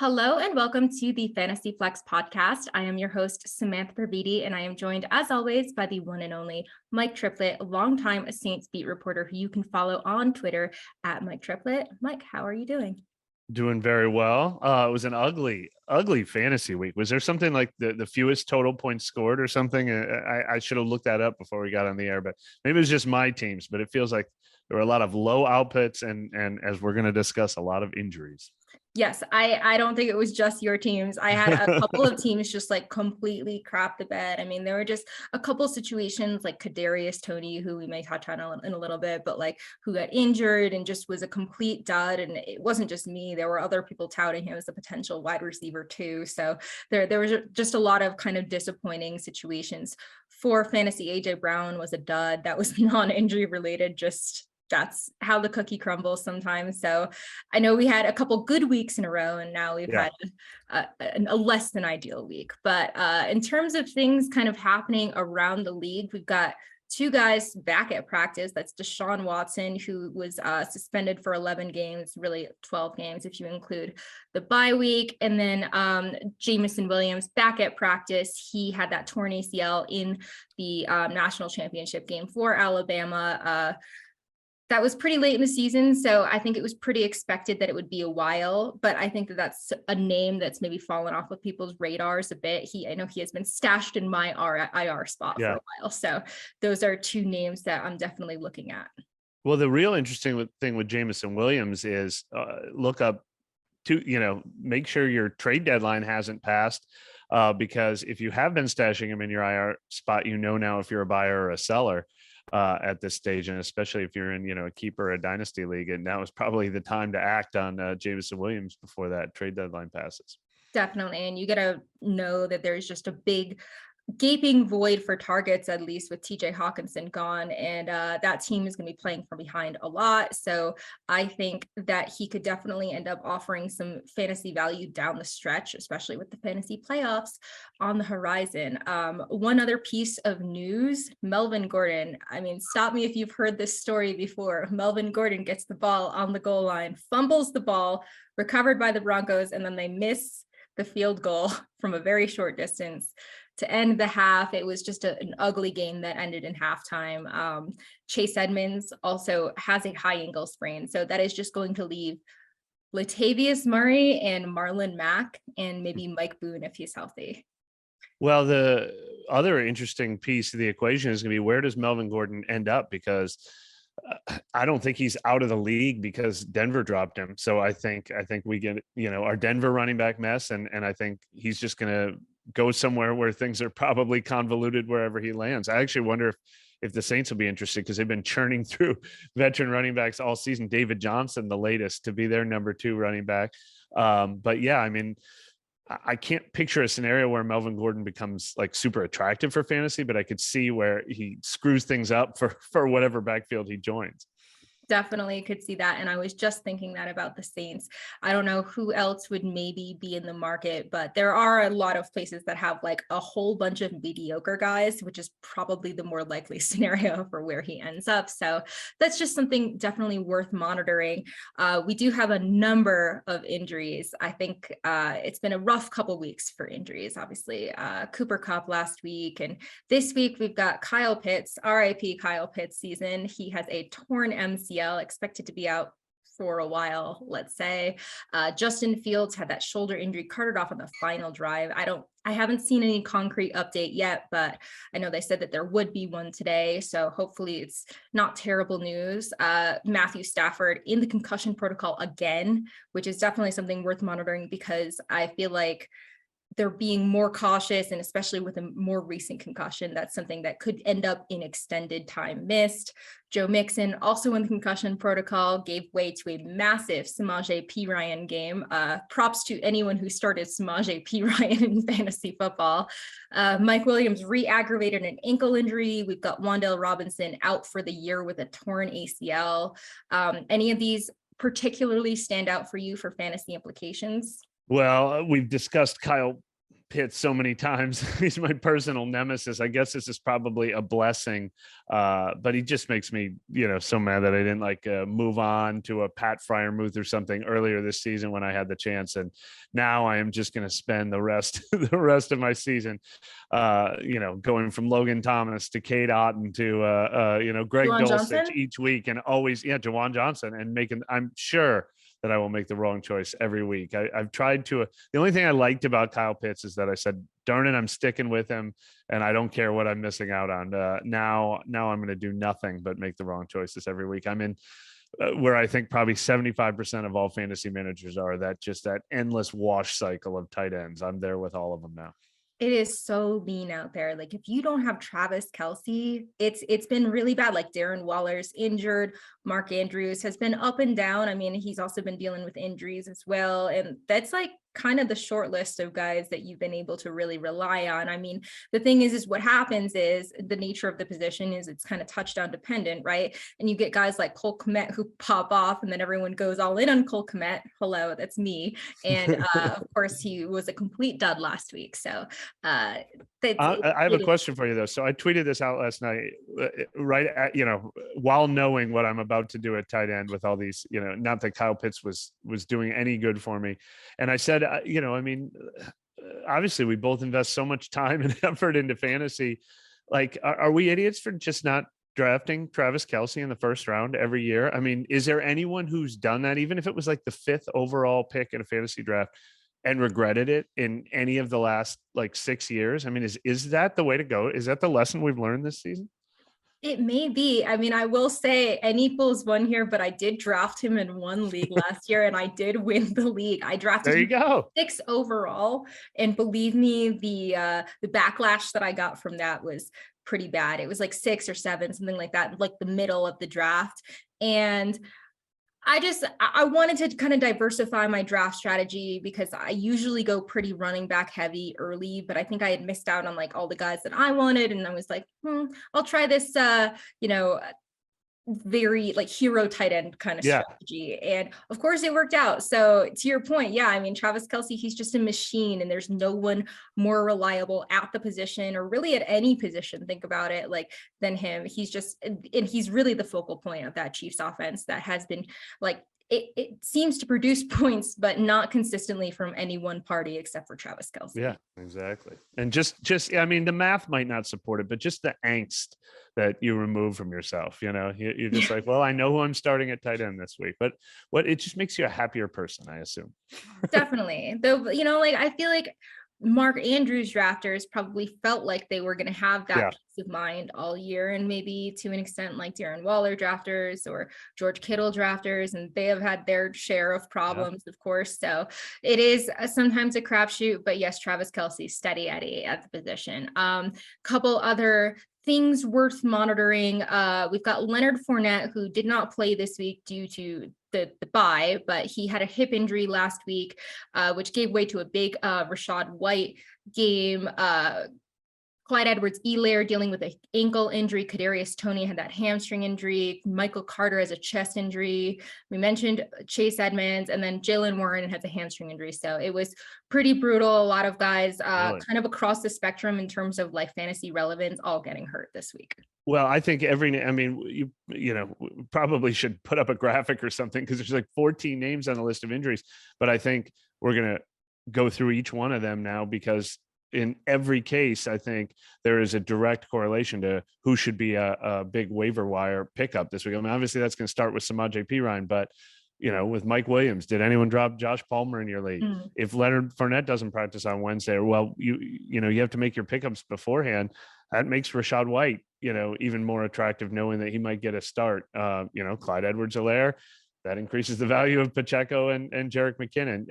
Hello and welcome to the Fantasy Flex podcast. I am your host, Samantha Praviti, and I am joined as always by the one and only Mike Triplett, a longtime Saints beat reporter who you can follow on Twitter at Mike Triplett. Mike, how are you doing? Doing very well. It was an ugly fantasy week. Was there something like the fewest total points scored or something? I should have looked that up before we got on the air, but maybe it was just my teams. But it feels like there were a lot of low outputs and as we're going to discuss, a lot of injuries. Yes, I don't think it was just your teams. I had a couple of teams just like completely crap the bed. I mean, there were just a couple situations like Kadarius Toney, who we may touch on in a little bit, but like who got injured and just was a complete dud. And it wasn't just me. There were other people touting him as a potential wide receiver too. So there was just a lot of kind of disappointing situations. For fantasy, AJ Brown was a dud. That was non-injury related, just that's how the cookie crumbles sometimes. So I know we had a couple good weeks in a row and now we've had a less than ideal week. But in terms of things kind of happening around the league, we've got two guys back at practice. That's Deshaun Watson, who was suspended for 11 games, really 12 games if you include the bye week. And then Jameson Williams back at practice. He had that torn ACL in the national championship game for Alabama. That was pretty late in the season, so I think it was pretty expected that it would be a while, but I think that that's a name that's maybe fallen off of people's radars a bit. I know he has been stashed in my IR spot for a while, so those are two names that I'm definitely looking at. Well, the real interesting thing with Jameson Williams is look up make sure your trade deadline hasn't passed because if you have been stashing him in your IR spot, now if you're a buyer or a seller. At this stage, and especially if you're in, a keeper, a dynasty league, and now is probably the time to act on Jameson Williams before that trade deadline passes. Definitely, and you got to know that there's just a big gaping void for targets, at least with TJ Hawkinson gone, and that team is going to be playing from behind a lot. So I think that he could definitely end up offering some fantasy value down the stretch, especially with the fantasy playoffs on the horizon. One other piece of news, Melvin Gordon. I mean, stop me if you've heard this story before. Melvin Gordon gets the ball on the goal line, fumbles the ball, recovered by the Broncos, and then they miss the field goal from a very short distance to end the half. It was just an ugly game that ended in halftime. Chase Edmonds also has a high ankle sprain, so that is just going to leave Latavius Murray and Marlon Mack and maybe Mike Boone if he's healthy. Well, the other interesting piece of the equation is going to be, where does Melvin Gordon end up? Because I don't think he's out of the league because Denver dropped him. So I think we get, our Denver running back mess. And I think he's just going to go somewhere where things are probably convoluted wherever he lands. I actually wonder if the Saints will be interested, because they've been churning through veteran running backs all season. David Johnson, the latest to be their number 2 running back. But yeah, I mean, I can't picture a scenario where Melvin Gordon becomes like super attractive for fantasy, but I could see where he screws things up for whatever backfield he joins. Definitely could see that. And I was just thinking that about the Saints. I don't know who else would maybe be in the market, but there are a lot of places that have like a whole bunch of mediocre guys, which is probably the more likely scenario for where he ends up. So that's just something definitely worth monitoring. We do have a number of injuries. I think it's been a rough couple weeks for injuries, obviously. Cooper Kupp last week, and this week we've got Kyle Pitts, RIP Kyle Pitts season. He has a torn MCL, expected to be out for a while, let's say. Justin Fields had that shoulder injury, carted off on the final drive. I haven't seen any concrete update yet, but I know they said that there would be one today. So hopefully it's not terrible news. Matthew Stafford in the concussion protocol again, which is definitely something worth monitoring, because I feel like they're being more cautious, and especially with a more recent concussion, that's something that could end up in extended time missed. Joe Mixon, also in the concussion protocol, gave way to a massive Samaje Perine game. Props to anyone who started Samaje Perine in fantasy football. Mike Williams re-aggravated an ankle injury. We've got Wan'Dale Robinson out for the year with a torn ACL. Any of these particularly stand out for you for fantasy implications? Well, we've discussed Kyle Pitts so many times. He's my personal nemesis. I guess this is probably a blessing, but he just makes me, so mad that I didn't move on to a Pat Fryermuth or something earlier this season when I had the chance. And now I am just going to spend the rest of my season, going from Logan Thomas to Kate Otten to Greg Juwan Dulcich Johnson? each week, and always, Jawan Johnson, and I'm sure that I will make the wrong choice every week. I've tried to. The only thing I liked about Kyle Pitts is that I said, "Darn it, I'm sticking with him, and I don't care what I'm missing out on." Now I'm going to do nothing but make the wrong choices every week. I'm in where I think probably 75% of all fantasy managers are, that endless wash cycle of tight ends. I'm there with all of them now. It is so lean out there. Like, if you don't have Travis Kelce, it's been really bad. Like, Darren Waller's injured. Mark Andrews has been up and down. I mean, he's also been dealing with injuries as well. And that's like kind of the short list of guys that you've been able to really rely on. I mean, the thing is what happens is the nature of the position is it's kind of touchdown dependent, right? And you get guys like Cole Kmet who pop off, and then everyone goes all in on Cole Kmet. Hello, that's me. And of course, he was a complete dud last week. So I have a question for you though. So I tweeted this out last night, right at, while knowing what I'm about to do at tight end with all these, not that Kyle Pitts was doing any good for me. And I said, obviously we both invest so much time and effort into fantasy. Like, are we idiots for just not drafting Travis Kelce in the first round every year? I mean, is there anyone who's done that, even if it was like the 5th overall pick in a fantasy draft, and regretted it in any of the last 6 years? I mean, is that the way to go? Is that the lesson we've learned this season? It may be. I mean, I will say N equals 1 here, but I did draft him in one league last year and I did win the league. I drafted there you go. 6 overall. And believe me, the backlash that I got from that was pretty bad. It was like 6 or 7, something like that, like the middle of the draft. And I wanted to kind of diversify my draft strategy because I usually go pretty running back heavy early, but I think I had missed out on like all the guys that I wanted. And I was like, I'll try this, very like hero tight end kind of strategy. And of course it worked out. So to your point, yeah, I mean, Travis Kelce, he's just a machine and there's no one more reliable at the position or really at any position, think about it, like, than him. And he's really the focal point of that Chiefs offense that has been like, it seems to produce points, but not consistently from any one party except for Travis Kelce. Yeah, exactly. And just, I mean, the math might not support it, but just the angst that you remove from yourself, you're just like, well, I know who I'm starting at tight end this week, but it just makes you a happier person, I assume. Definitely. Though, I feel like Mark Andrews drafters probably felt like they were going to have that peace of mind all year, and maybe to an extent like Darren Waller drafters or George Kittle drafters, and they have had their share of problems, of course. So it is sometimes a crapshoot, but yes, Travis Kelce, steady Eddie at the position. Couple other things worth monitoring. We've got Leonard Fournette, who did not play this week due to the bye, but he had a hip injury last week, which gave way to a big Rachaad White game. Clyde Edwards-Helaire dealing with an ankle injury. Kadarius Toney had that hamstring injury. Michael Carter has a chest injury. We mentioned Chase Edmonds, and then Jaylen Warren has a hamstring injury. So it was pretty brutal. A lot of guys kind of across the spectrum in terms of like fantasy relevance, all getting hurt this week. Well, I think you probably should put up a graphic or something because there's like 14 names on the list of injuries. But I think we're going to go through each one of them now because in every case, I think there is a direct correlation to who should be a big waiver wire pickup this week. I mean, obviously that's going to start with Samaje Perine, but with Mike Williams, did anyone drop Josh Palmer in your league? If Leonard Fournette doesn't practice on Wednesday, well, you have to make your pickups beforehand. That makes Rachaad White, even more attractive, knowing that he might get a start. Clyde Edwards-Helaire, that increases the value of Pacheco and Jerick McKinnon,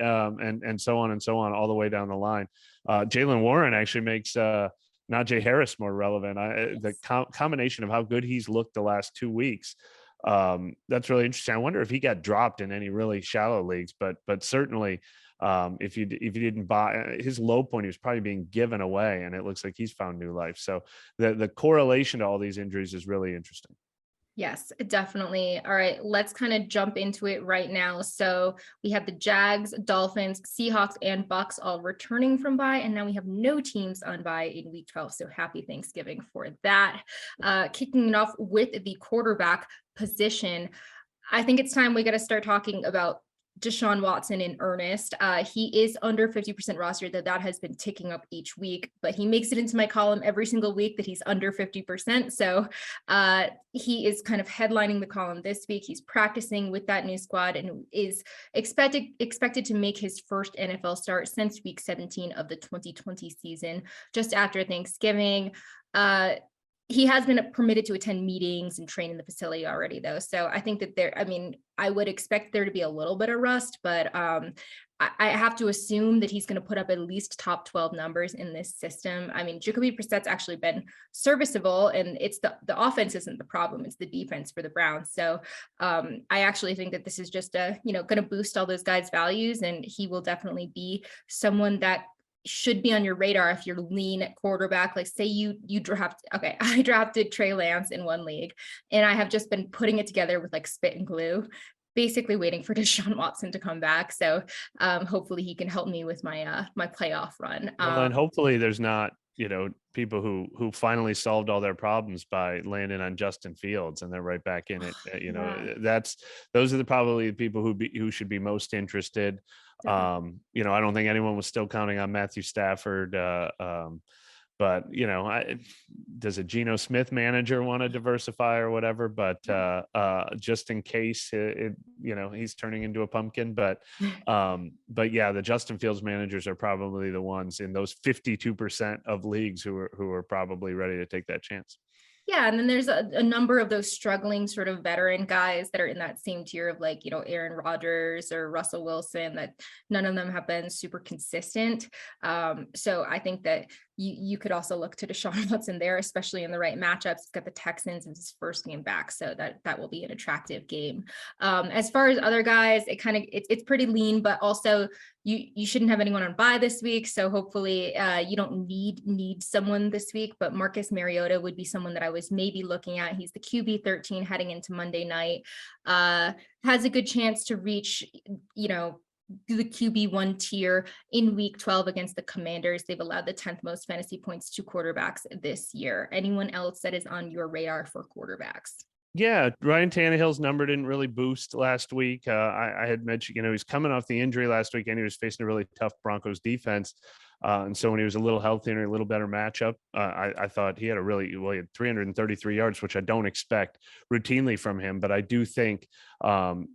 and so on, all the way down the line. Jaylen Warren actually makes Najee Harris more relevant. The combination of how good he's looked the last 2 weeks, that's really interesting. I wonder if he got dropped in any really shallow leagues, but certainly if you didn't buy his low point, he was probably being given away, and it looks like he's found new life. So the correlation to all these injuries is really interesting. Yes, definitely. All right, let's kind of jump into it right now. So we have the Jags, Dolphins, Seahawks, and Bucks all returning from bye, and now we have no teams on bye in Week 12. So happy Thanksgiving for that. Kicking it off with the quarterback position, I think it's time we got to start talking about Deshaun Watson in earnest. He is under 50% roster, that has been ticking up each week, but he makes it into my column every single week that he's under 50%. So he is kind of headlining the column this week. He's practicing with that new squad and is expected to make his first NFL start since week 17 of the 2020 season, just after Thanksgiving. He has been permitted to attend meetings and train in the facility already, though. So I think that I would expect there to be a little bit of rust, but I have to assume that he's going to put up at least top 12 numbers in this system. I mean, Jacoby Brissett's actually been serviceable, and it's the offense isn't the problem. It's the defense for the Browns. So I actually think that this is just going to boost all those guys' values, and he will definitely be someone that should be on your radar if you're lean at quarterback. Like say you draft, okay, I drafted Trey Lance in one league, and I have just been putting it together with like spit and glue, basically waiting for Deshaun Watson to come back. So hopefully he can help me with my my playoff run. Well, and hopefully there's not, people who finally solved all their problems by landing on Justin Fields and they're right back in it. Yeah. Those are probably the people who should be most interested. I don't think anyone was still counting on Matthew Stafford. But does a Geno Smith manager want to diversify or whatever? But just in case he's turning into a pumpkin. But yeah, the Justin Fields managers are probably the ones in those 52% of leagues who are probably ready to take that chance. Yeah, and then there's a number of those struggling sort of veteran guys that are in that same tier of like, Aaron Rodgers or Russell Wilson, that none of them have been super consistent. So I think that you could also look to Deshaun Watson there, especially in the right matchups. He's got the Texans in his first game back, so that will be an attractive game. As far as other guys, it's pretty lean, but also you shouldn't have anyone on bye this week. So hopefully you don't need someone this week, but Marcus Mariota would be someone that I was maybe looking at. He's the QB 13 heading into Monday night, has a good chance to reach, the QB1 tier in week 12 against the Commanders. They've allowed the 10th most fantasy points to quarterbacks this year. Anyone else that is on your radar for quarterbacks? Yeah, Ryan Tannehill's number didn't really boost last week. I had mentioned, he's coming off the injury last week and he was facing a really tough Broncos defense. And so when he was a little healthier and a little better matchup, I thought he had he had 333 yards, which I don't expect routinely from him. But I do think, I'm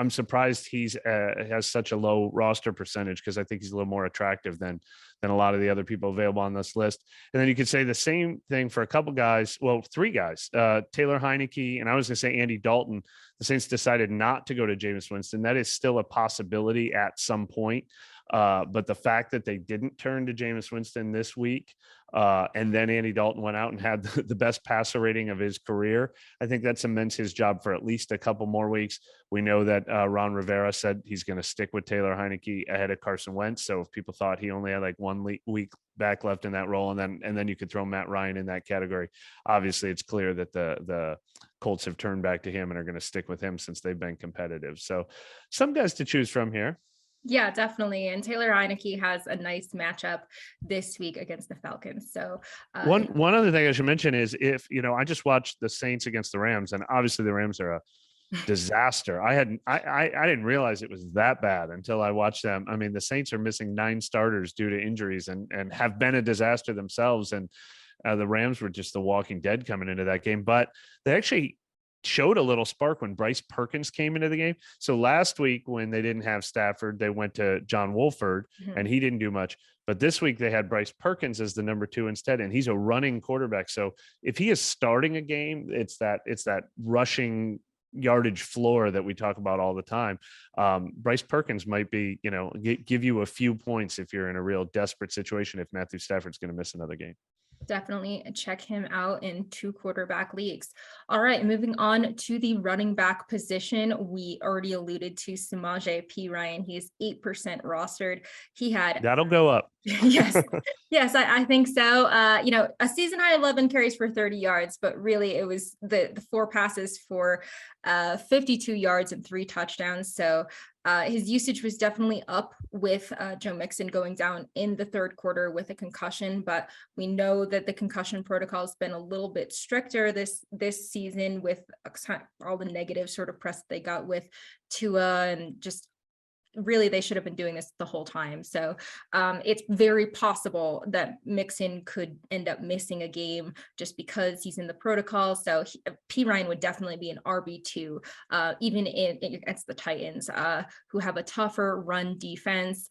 surprised he's has such a low roster percentage, because I think he's a little more attractive than a lot of the other people available on this list. And then you could say the same thing for a couple guys. Well, three guys, Taylor Heineke, and I was going to say Andy Dalton. The Saints decided not to go to Jameis Winston. That is still a possibility at some point. But the fact that they didn't turn to Jameis Winston this week, and then Andy Dalton went out and had the best passer rating of his career, I think that cements his job for at least a couple more weeks. We know that Ron Rivera said he's going to stick with Taylor Heineke ahead of Carson Wentz. So if people thought he only had like 1 week back left in that role, and then you could throw Matt Ryan in that category, obviously it's clear that the Colts have turned back to him and are going to stick with him since they've been competitive. So some guys to choose from here. Yeah, definitely. And Taylor Heineke has a nice matchup this week against the Falcons. So one other thing I should mention is, if I just watched the Saints against the Rams, and obviously the Rams are a disaster. I didn't realize it was that bad until I watched them. I mean, the Saints are missing 9 starters due to injuries and have been a disaster themselves. And the Rams were just the walking dead coming into that game, but they actually showed a little spark when Bryce Perkins came into the game. So last week when they didn't have Stafford, they went to John Wolford and he didn't do much. But this week they had Bryce Perkins as the number 2 instead, and he's a running quarterback. So if he is starting a game, it's that rushing yardage floor that we talk about all the time. Bryce Perkins might be, give you a few points if you're in a real desperate situation, if Matthew Stafford's going to miss another game. Definitely check him out in 2 quarterback leagues. All right, moving on to the running back position. We already alluded to Samaje P. Ryan. He is 8% rostered. He had that'll go up. Yes, yes, I think so. A season high 11 carries for 30 yards, but really it was the four passes for 52 yards and 3 touchdowns. So his usage was definitely up with Joe Mixon going down in the third quarter with a concussion, but we know that the concussion protocol has been a little bit stricter this season with all the negative sort of press they got with Tua, and just really they should have been doing this the whole time. So it's very possible that Mixon could end up missing a game just because he's in the protocol. So P. Ryan would definitely be an RB2, even against the Titans, who have a tougher run defense.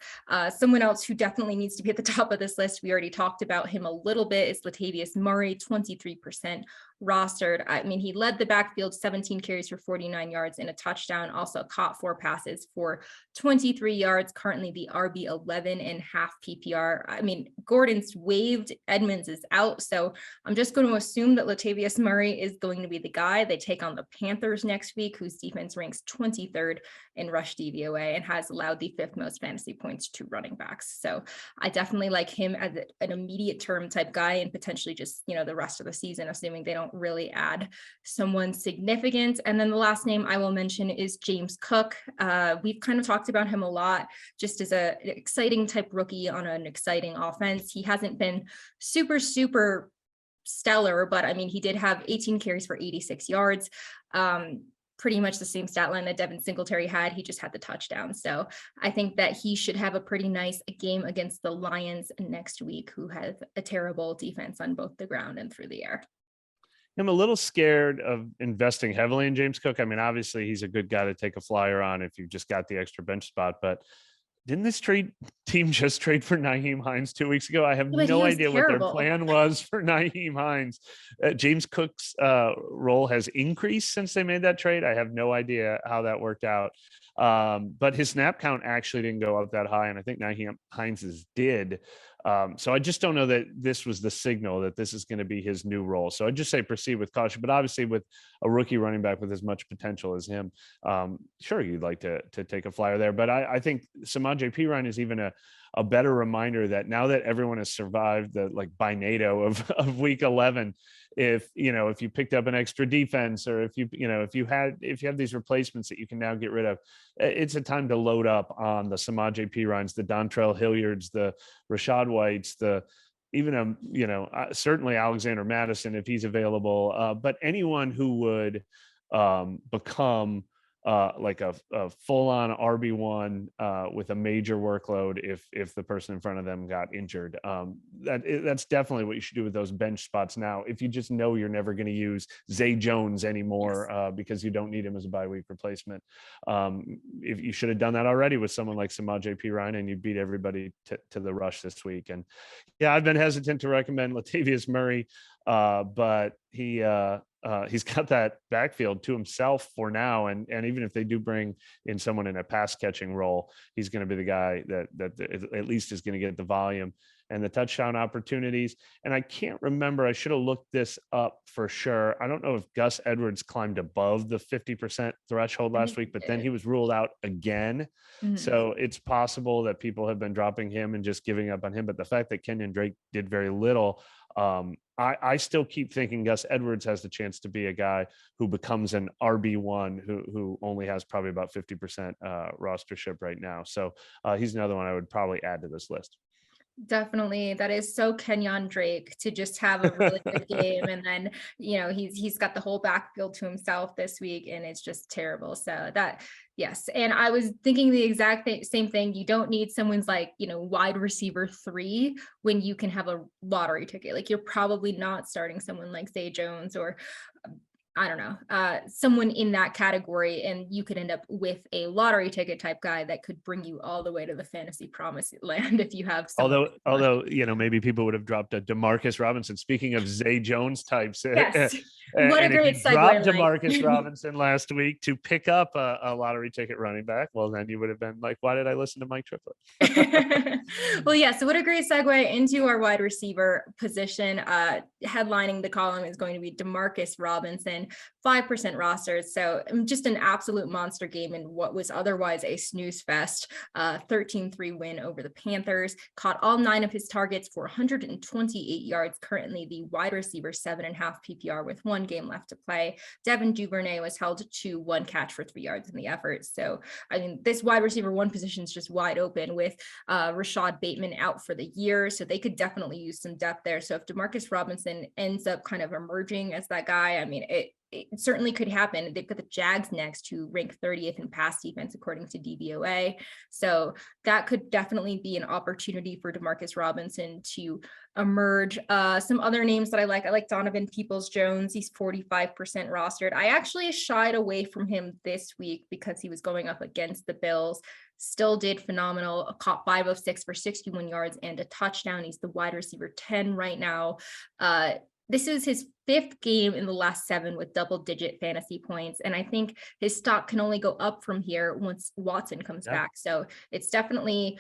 Someone else who definitely needs to be at the top of this list, we already talked about him a little bit, is Latavius Murray, 23% rostered. I mean, he led the backfield, 17 carries for 49 yards and a touchdown, also caught 4 passes for 23 yards, currently the RB 11 in half PPR. I mean, Gordon's waived, Edmonds is out, so I'm just going to assume that Latavius Murray is going to be the guy. They take on the Panthers next week, whose defense ranks 23rd in rush DVOA and has allowed the 5th most fantasy points to running backs. So I definitely like him as an immediate term type guy, and potentially just, the rest of the season, assuming they don't really add someone significant. And then the last name I will mention is James Cook. We've kind of talked about him a lot just as an exciting type rookie on an exciting offense. He hasn't been super stellar, but I mean, he did have 18 carries for 86 yards. Pretty much the same stat line that Devin Singletary had. He just had the touchdown. So I think that he should have a pretty nice game against the Lions next week, who have a terrible defense on both the ground and through the air. I'm a little scared of investing heavily in James Cook. I mean, obviously he's a good guy to take a flyer on if you've just got the extra bench spot, but didn't this team just trade for Nyheim Hines 2 weeks ago? I have no idea what their plan was for Nyheim Hines. James Cook's role has increased since they made that trade. I have no idea how that worked out. But his snap count actually didn't go up that high, and I think Nyheim Hines's did. So I just don't know that this was the signal that this is going to be his new role. So I'd just say proceed with caution, but obviously with a rookie running back with as much potential as him, sure, you'd like to take a flyer there. But I think Samaje Perine is even a better reminder that now that everyone has survived the binado of week 11, if you picked up an extra defense, or if you have these replacements that you can now get rid of, it's a time to load up on the Samaje Perines, the Dontrell Hilliards, the Rashad Whites, certainly Alexander Madison if he's available, but anyone who would become like a full-on RB1 with a major workload if the person in front of them got injured. That's definitely what you should do with those bench spots now. If you just know you're never going to use Zay Jones anymore, yes, because you don't need him as a bye week replacement. If you should have done that already with someone like Samaje Perine, and you beat everybody to the rush this week. And yeah, I've been hesitant to recommend Latavius Murray, but he's got that backfield to himself for now, and even if they do bring in someone in a pass catching role, he's going to be the guy that at least is going to get the volume and the touchdown opportunities. And I can't remember, I should have looked this up for sure. I don't know if Gus Edwards climbed above the 50% threshold last week, but then he was ruled out again. Mm-hmm. So it's possible that people have been dropping him and just giving up on him. But the fact that Kenyon Drake did very little, I still keep thinking Gus Edwards has the chance to be a guy who becomes an RB1 who only has probably about 50% rostership right now. So he's another one I would probably add to this list. Definitely. That is so Kenyon Drake to just have a really good game. And then, he's got the whole backfield to himself this week, and it's just terrible. So yes. And I was thinking the exact same thing. You don't need someone's wide receiver 3 when you can have a lottery ticket. Like, you're probably not starting someone like Zay Jones or I don't know, someone in that category, and you could end up with a lottery ticket type guy that could bring you all the way to the fantasy promised land if you have someone. Although maybe people would have dropped a Demarcus Robinson. Speaking of Zay Jones types, yes. What a And if great you dropped segue, Demarcus Mike. Robinson last week to pick up a lottery ticket running back, well, then you would have been like, why did I listen to Mike Triplett? Well, yeah. So what a great segue into our wide receiver position. Headlining the column is going to be Demarcus Robinson, 5% rostered. So just an absolute monster game in what was otherwise a snooze fest. 13-3 win over the Panthers. Caught all 9 of his targets for 128 yards. Currently the wide receiver 7.5 PPR with 1 game left to play. Devin Duvernay was held to 1 catch for 3 yards in the effort. So I mean, this wide receiver 1 position is just wide open with Rashad Bateman out for the year. So they could definitely use some depth there. So if Demarcus Robinson ends up kind of emerging as that guy, I mean, it certainly could happen. They've got the Jags next, who rank 30th in pass defense according to DVOA. So that could definitely be an opportunity for Demarcus Robinson to emerge. Some other names that I like Donovan Peoples-Jones. He's 45% rostered. I actually shied away from him this week because he was going up against the Bills. Still did phenomenal, caught 5 of 6 for 61 yards and a touchdown. He's the wide receiver 10 right now. This is his 5th game in the last 7 with double-digit fantasy points. And I think his stock can only go up from here once Watson comes back. So it's definitely,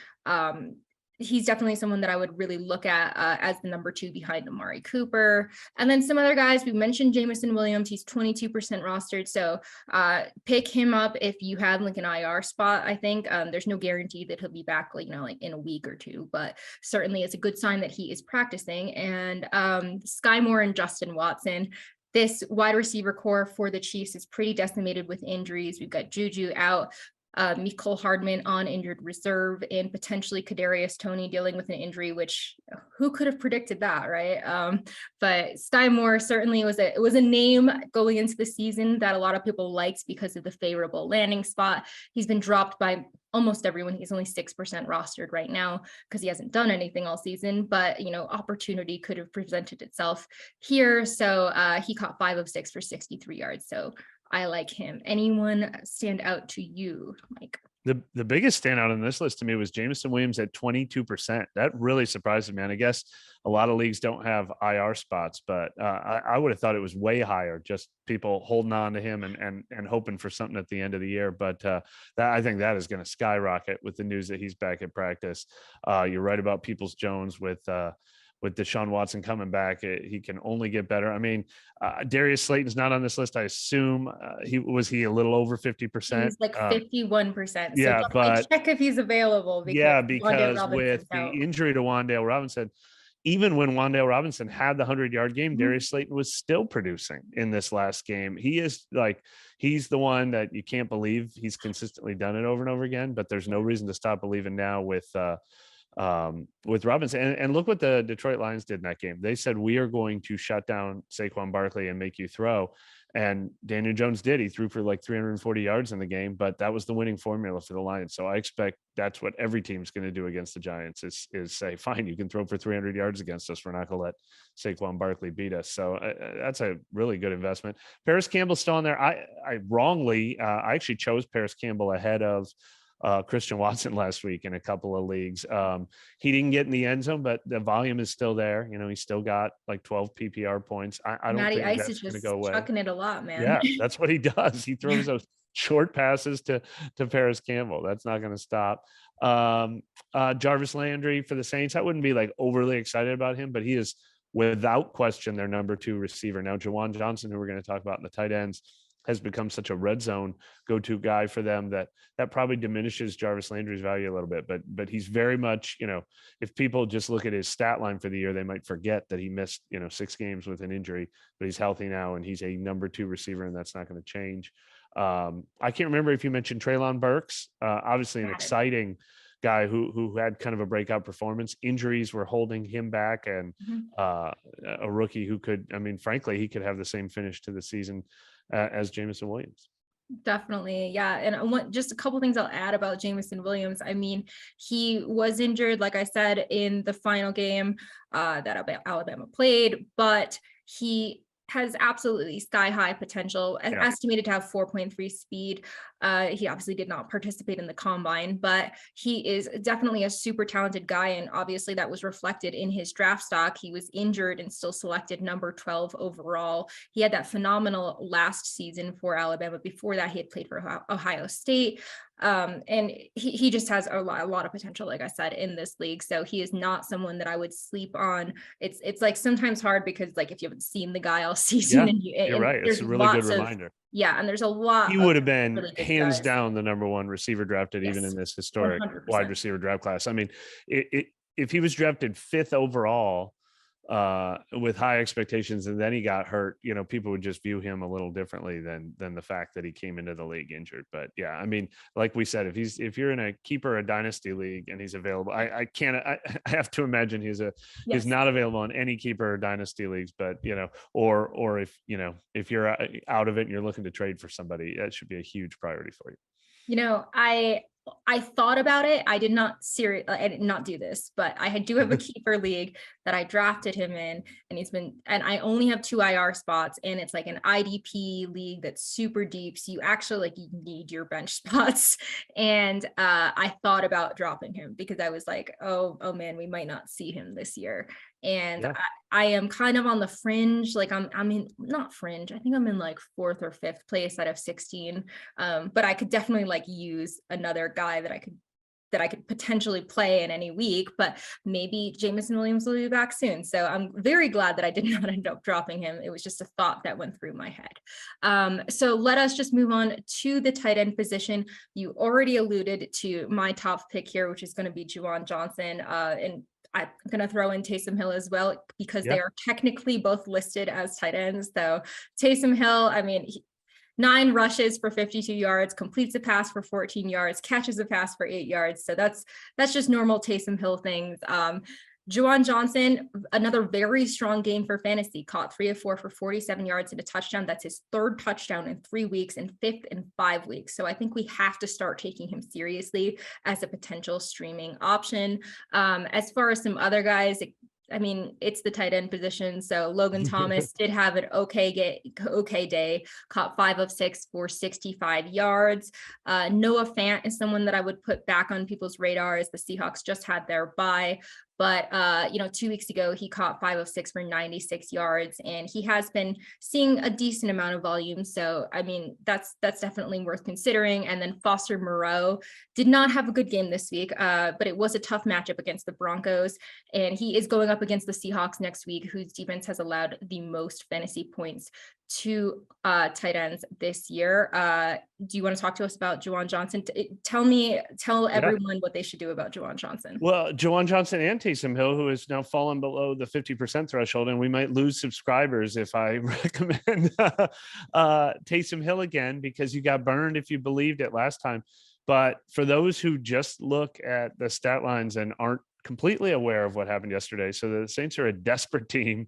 he's definitely someone that I would really look at as the number 2 behind Amari Cooper. And then some other guys, we mentioned Jameson Williams, he's 22% rostered. So pick him up if you have like an IR spot. I think there's no guarantee that he'll be back, like, in a week or 2, but certainly it's a good sign that he is practicing. And Sky Moore and Justin Watson. This wide receiver core for the Chiefs is pretty decimated with injuries. We've got Juju out, Mecole Hardman on injured reserve, and potentially Kadarius Toney dealing with an injury, which who could have predicted that, right? But Sky Moore certainly was a name going into the season that a lot of people liked because of the favorable landing spot. He's been dropped by almost everyone. He's only 6% rostered right now because he hasn't done anything all season, but opportunity could have presented itself here. So he caught 5 of 6 for 63 yards. So I like him. Anyone stand out to you, Mike? The biggest standout on this list to me was Jameson Williams at 22%. That really surprised me, man. I guess a lot of leagues don't have IR spots, but I would have thought it was way higher. Just people holding on to him and hoping for something at the end of the year. But I think that is going to skyrocket with the news that he's back at practice. You're right about Peoples-Jones with Deshaun Watson coming back, he can only get better. I mean, Darius Slayton's not on this list. I assume he a little over 50%. He's like 51%. So yeah, but check if he's available. Because with the injury to Wan'Dale Robinson, even when Wan'Dale Robinson had the 100-yard game, Darius Slayton was still producing in this last game. He's the one that you can't believe he's consistently done it over and over again, but there's no reason to stop believing now with Robinson. And look what the Detroit Lions did in that game. They said, we are going to shut down Saquon Barkley and make you throw. And Daniel Jones did. He threw for like 340 yards in the game, but that was the winning formula for the Lions. So I expect that's what every team's going to do against the Giants is say, fine, you can throw for 300 yards against us. We're not going to let Saquon Barkley beat us. So that's a really good investment. Paris Campbell's still on there. I actually chose Paris Campbell ahead of Christian Watson last week in a couple of leagues. He didn't get in the end zone, but the volume is still there. He's still got like 12 PPR points. I don't think that's going to go away. Chucking it a lot, man. Yeah, that's what he does. He throws those short passes to Paris Campbell. That's not going to stop. Jarvis Landry for the Saints. I wouldn't be like overly excited about him, but he is without question their number 2 receiver. Now, Jawan Johnson, who we're going to talk about in the tight ends, has become such a red zone go-to guy for them that probably diminishes Jarvis Landry's value a little bit. But he's very much, if people just look at his stat line for the year, they might forget that he missed, 6 games with an injury, but he's healthy now and he's a number 2 receiver, and that's not going to change. I can't remember if you mentioned Treylon Burks, obviously an exciting guy who had kind of a breakout performance. Injuries were holding him back, and a rookie who could, frankly, he could have the same finish to the season as Jameson Williams. Definitely. Yeah. And I want just a couple things I'll add about Jameson Williams. I mean, he was injured, like I said, in the final game that Alabama played, but he has absolutely sky high potential, Yeah. estimated to have 4.3 speed. He obviously did not participate in the combine, but he is definitely a super talented guy. And obviously that was reflected in his draft stock. He was injured and still selected number 12 overall. He had that phenomenal last season for Alabama. Before that, he had played for Ohio State. And he just has a lot of potential, like I said, in this league. So he is not someone that I would sleep on. It's like sometimes hard because like if you haven't seen the guy all season, Yeah, and you're and right. It's there's a really good lots of, reminder. yeah, and there's a lot He of would have been really good hands guys. down the number one receiver drafted even in Yes, this historic wide 100%. receiver draft class. I mean, if he was drafted fifth overall with high expectations and then he got hurt, you know, people would just view him a little differently than the fact that he came into the league injured. But yeah, I mean, like we said, if you're in a keeper, a dynasty league and he's available, I have to imagine he's Yes. not available in any keeper or dynasty leagues, but you know, or if you know, if you're out of it and you're looking to trade for somebody, that should be a huge priority for you. You know, I thought about it. I did not do this, but do have a keeper league that I drafted him in, and I only have 2 IR spots, and it's like an IDP league that's super deep. So you actually like you need your bench spots. And I thought about dropping him because I was like, oh man, we might not see him this year. And Yeah. I am kind of on the fringe. Like I'm in, not fringe. I think I'm in like 4th or 5th place out of 16. But I could definitely like use another guy that I could potentially play in any week, but maybe Jameson Williams will be back soon. So I'm very glad that I did not end up dropping him. It was just a thought that went through my head. So let us just move on to the tight end position. You already alluded to my top pick here, which is going to be Juwan Johnson. And I'm going to throw in Taysom Hill as well, because Yeah. they are technically both listed as tight ends. So Taysom Hill, I mean, 9 rushes for 52 yards, completes a pass for 14 yards, catches a pass for 8 yards. So that's just normal Taysom Hill things. Juwan Johnson, another very strong game for fantasy, caught 3 of 4 for 47 yards and a touchdown. That's his 3rd touchdown in 3 weeks and 5th in 5 weeks. So I think we have to start taking him seriously as a potential streaming option. As far as some other guys, I mean, it's the tight end position. So Logan Thomas did have an okay day, caught 5 of 6 for 65 yards. Noah Fant is someone that I would put back on people's radar as the Seahawks just had their bye. But, 2 weeks ago, he caught 5 of 6 for 96 yards, and he has been seeing a decent amount of volume. So, I mean, that's definitely worth considering. And then Foster Moreau did not have a good game this week, but it was a tough matchup against the Broncos. And he is going up against the Seahawks next week, whose defense has allowed the most fantasy points to tight ends this year. Do you want to talk to us about Juwan Johnson? Tell everyone what they should do about Juwan Johnson. Well, Juwan Johnson and Taysom Hill, who has now fallen below the 50% threshold, and we might lose subscribers if I recommend Taysom Hill again, because you got burned if you believed it last time. But for those who just look at the stat lines and aren't completely aware of what happened yesterday, so the Saints are a desperate team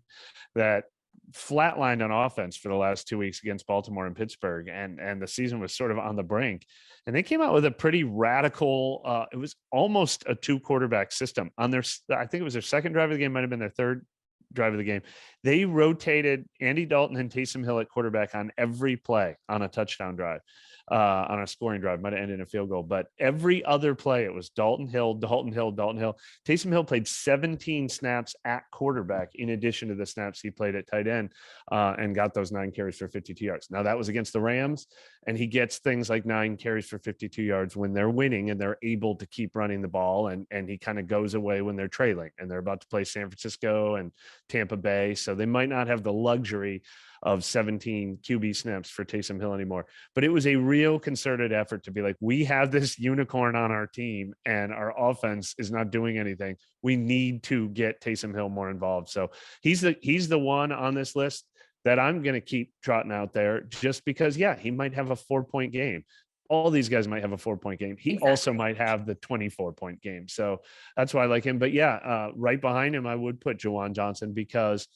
that flatlined on offense for the last 2 weeks against Baltimore and Pittsburgh, and the season was sort of on the brink. And they came out with a pretty radical, it was almost a 2 quarterback system on their, I think it was their 2nd drive of the game, might've been their 3rd drive of the game. They rotated Andy Dalton and Taysom Hill at quarterback on every play on a touchdown drive. On a scoring drive, might have ended in a field goal, but every other play, it was Dalton Hill, Dalton Hill, Dalton Hill. Taysom Hill played 17 snaps at quarterback in addition to the snaps he played at tight end, and got those 9 carries for 52 yards. Now that was against the Rams, and he gets things like 9 carries for 52 yards when they're winning and they're able to keep running the ball, and he kind of goes away when they're trailing and they're about to play San Francisco and Tampa Bay. So they might not have the luxury of 17 QB snaps for Taysom Hill anymore. But it was a real concerted effort to be like, we have this unicorn on our team and our offense is not doing anything. We need to get Taysom Hill more involved. So he's the one on this list that I'm going to keep trotting out there, just because, yeah, he might have a 4-point game. All these guys might have a 4-point game. He also might have the 24-point game. So that's why I like him. But yeah, right behind him, I would put Juwan Johnson, because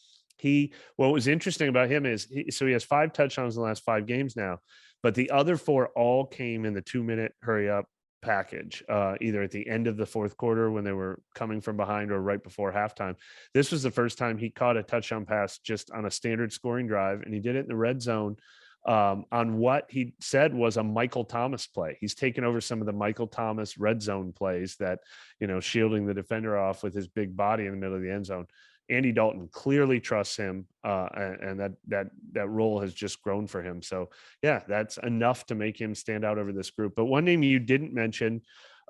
what was interesting about him is he has 5 touchdowns in the last 5 games now, but the other 4 all came in the 2-minute hurry up package, either at the end of the fourth quarter when they were coming from behind or right before halftime. This was the first time he caught a touchdown pass just on a standard scoring drive, and he did it in the red zone on what he said was a Michael Thomas play. He's taken over some of the Michael Thomas red zone plays that, shielding the defender off with his big body in the middle of the end zone. Andy Dalton clearly trusts him, and that role has just grown for him. So yeah, that's enough to make him stand out over this group. But one name you didn't mention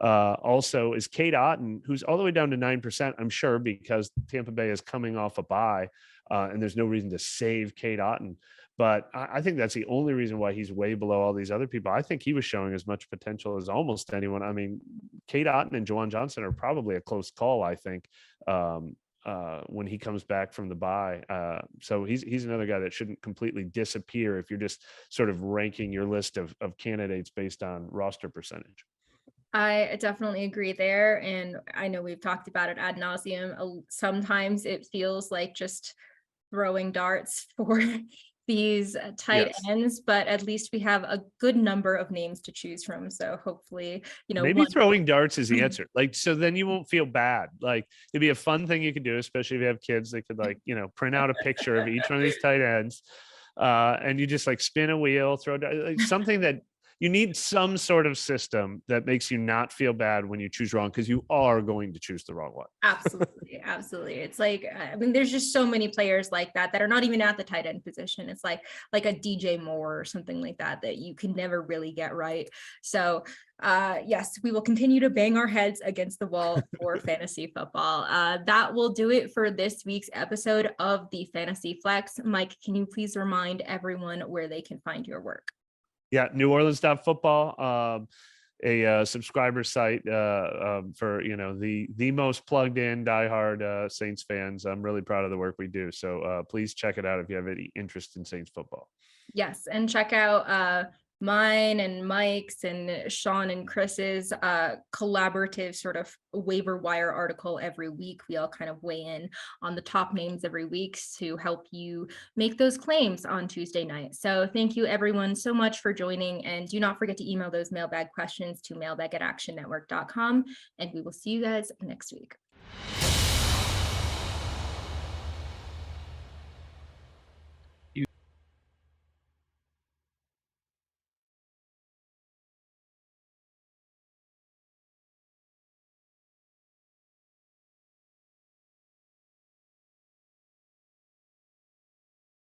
also is Cade Otton, who's all the way down to 9%, I'm sure, because Tampa Bay is coming off a bye, and there's no reason to save Cade Otton. But I think that's the only reason why he's way below all these other people. I think he was showing as much potential as almost anyone. I mean, Cade Otton and Juwan Johnson are probably a close call, I think, when he comes back from the bye. So he's another guy that shouldn't completely disappear if you're just sort of ranking your list of candidates based on roster percentage. I definitely agree there. And I know we've talked about it ad nauseum. Sometimes it feels like just throwing darts for these tight ends, but at least we have a good number of names to choose from. So hopefully, maybe throwing darts is the answer. Like, so then you won't feel bad. Like, it'd be a fun thing you could do, especially if you have kids. They could print out a picture of each one of these tight ends, and you just like spin a wheel, throw like something that you need some sort of system that makes you not feel bad when you choose wrong, because you are going to choose the wrong one. Absolutely. It's like, I mean, there's just so many players like that are not even at the tight end position. It's like a DJ Moore or something like that you can never really get right. So yes, we will continue to bang our heads against the wall for fantasy football. That will do it for this week's episode of the Fantasy Flex. Mike, can you please remind everyone where they can find your work? Yeah, NewOrleans.football, a subscriber site for the most plugged in diehard Saints fans. I'm really proud of the work we do. So please check it out if you have any interest in Saints football. Yes, and check out mine and Mike's and Sean and Chris's collaborative sort of waiver wire article every week. We all kind of weigh in on the top names every week to help you make those claims on Tuesday night. So thank you everyone so much for joining, and do not forget to email those mailbag questions to mailbag@actionnetwork.com, and we will see you guys next week.